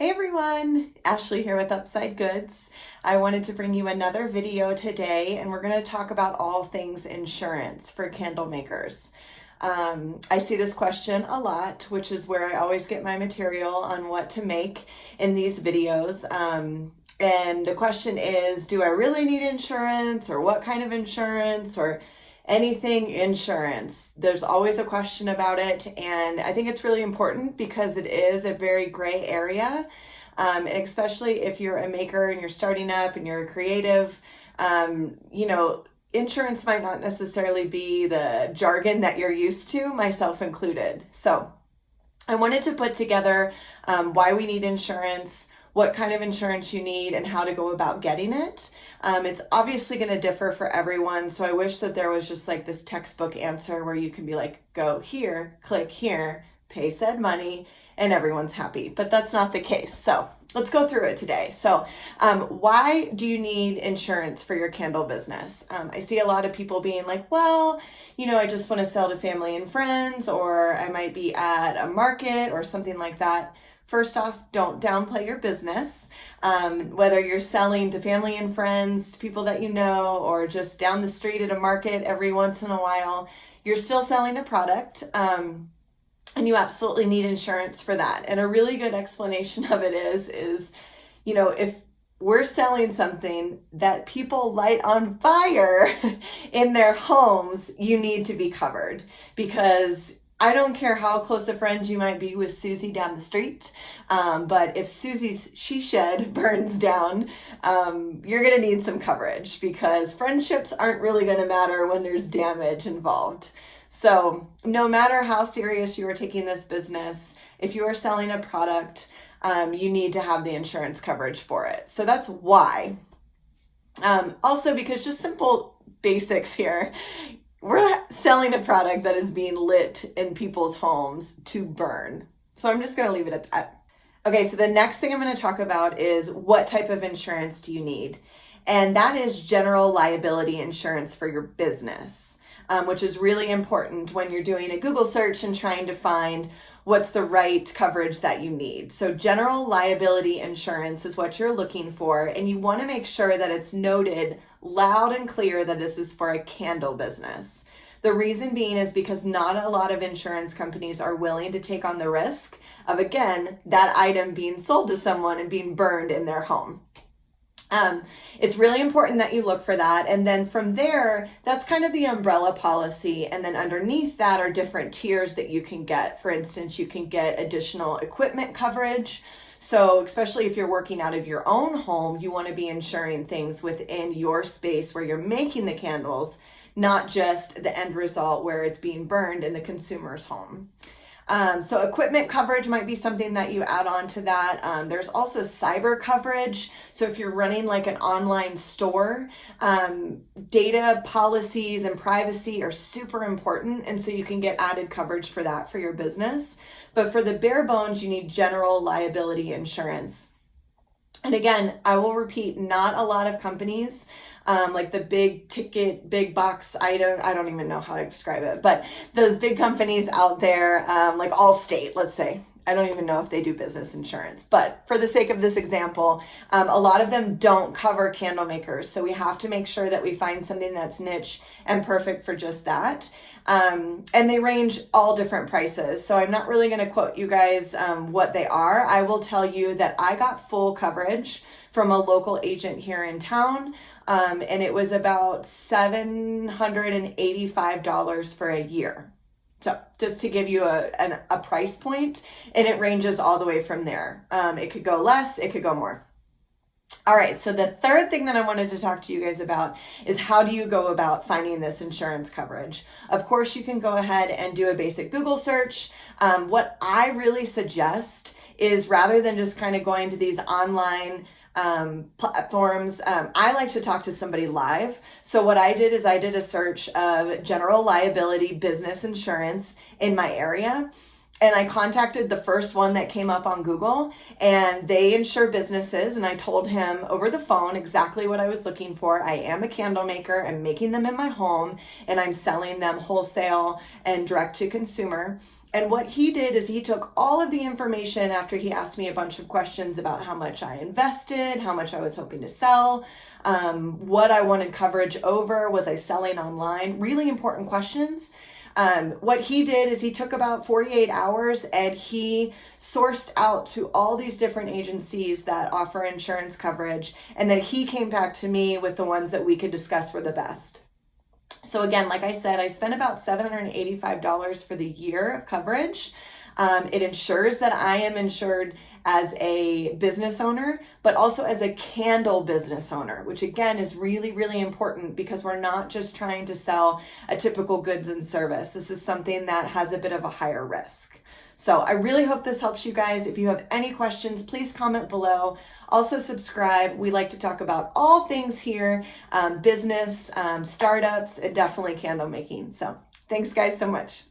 Hey everyone, Ashley here with Upside Goods. I wanted to bring you another video today, and we're going to talk about all things insurance for candle makers. I see this question a lot, which is where I always get my material on what to make in these videos. And the question is, do I really need insurance, or what kind of insurance, or anything insurance? There's always a question about it, and I think it's really important because it is a very gray area. And especially if you're a maker and you're starting up and you're a creative, insurance might not necessarily be the jargon that you're used to, myself included. So I wanted to put together why we need insurance, what kind of insurance you need, and how to go about getting it. It's obviously going to differ for everyone, so I wish that there was just like this textbook answer where you can be like, go here, click here, pay said money, and everyone's happy. But that's not the case. So let's go through it today. So why do you need insurance for your candle business? I see a lot of people being like, well, I just want to sell to family and friends, or I might be at a market or something like that. First off, don't downplay your business. Whether you're selling to family and friends, people that you know, or just down the street at a market every once in a while, you're still selling a product. And you absolutely need insurance for that. And a really good explanation of it is, if we're selling something that people light on fire in their homes, you need to be covered, because I don't care how close a friend you might be with Susie down the street, but if Susie's she shed burns down, you're going to need some coverage, because friendships aren't really going to matter when there's damage involved. So no matter how serious you are taking this business, if you are selling a product, you need to have the insurance coverage for it. So that's why. Also, because just simple basics here. We're selling a product that is being lit in people's homes to burn. So I'm just going to leave it at that. Okay, so the next thing I'm going to talk about is what type of insurance do you need? And that is general liability insurance for your business, which is really important when you're doing a Google search and trying to find what's the right coverage that you need. So general liability insurance is what you're looking for, and you want to make sure that it's noted loud and clear that this is for a candle business. The reason being is because not a lot of insurance companies are willing to take on the risk of, again, that item being sold to someone and being burned in their home. It's really important that you look for that. And then from there, that's kind of the umbrella policy. And then underneath that are different tiers that you can get. For instance, you can get additional equipment coverage. So especially if you're working out of your own home, you want to be insuring things within your space where you're making the candles, not just the end result where it's being burned in the consumer's home. So equipment coverage might be something that you add on to that. There's also cyber coverage. So if you're running like an online store, data policies and privacy are super important. And so you can get added coverage for that for your business. But for the bare bones, you need general liability insurance. And again, I will repeat, not a lot of companies, like the big ticket, big box item, I don't even know how to describe it, but those big companies out there, like Allstate, let's say, I don't even know if they do business insurance, but for the sake of this example, a lot of them don't cover candle makers. So we have to make sure that we find something that's niche and perfect for just that. And they range all different prices. So I'm not really going to quote you guys what they are. I will tell you that I got full coverage from a local agent here in town. And it was about $785 for a year. So just to give you a price point, and it ranges all the way from there. It could go less, it could go more. All right, so the third thing that I wanted to talk to you guys about is how do you go about finding this insurance coverage? Of course, you can go ahead and do a basic Google search. What I really suggest is, rather than just kind of going to these online platforms, I like to talk to somebody live. So what I did is I did a search of general liability business insurance in my area. And I contacted the first one that came up on Google, and they insure businesses. And I told him over the phone exactly what I was looking for. I am a candle maker. I'm making them in my home, and I'm selling them wholesale and direct to consumer. And what he did is he took all of the information after he asked me a bunch of questions about how much I invested, how much I was hoping to sell, what I wanted coverage over, was I selling online? Really important questions. What he did is he took about 48 hours and he sourced out to all these different agencies that offer insurance coverage. And then he came back to me with the ones that we could discuss were the best. So again, like I said, I spent about $785 for the year of coverage. It ensures that I am insured as a business owner, but also as a candle business owner, which again is really, really important because we're not just trying to sell a typical goods and service. This is something that has a bit of a higher risk. So I really hope this helps you guys. If you have any questions, please comment below. Also subscribe. We like to talk about all things here, business, startups, and definitely candle making. So thanks guys so much.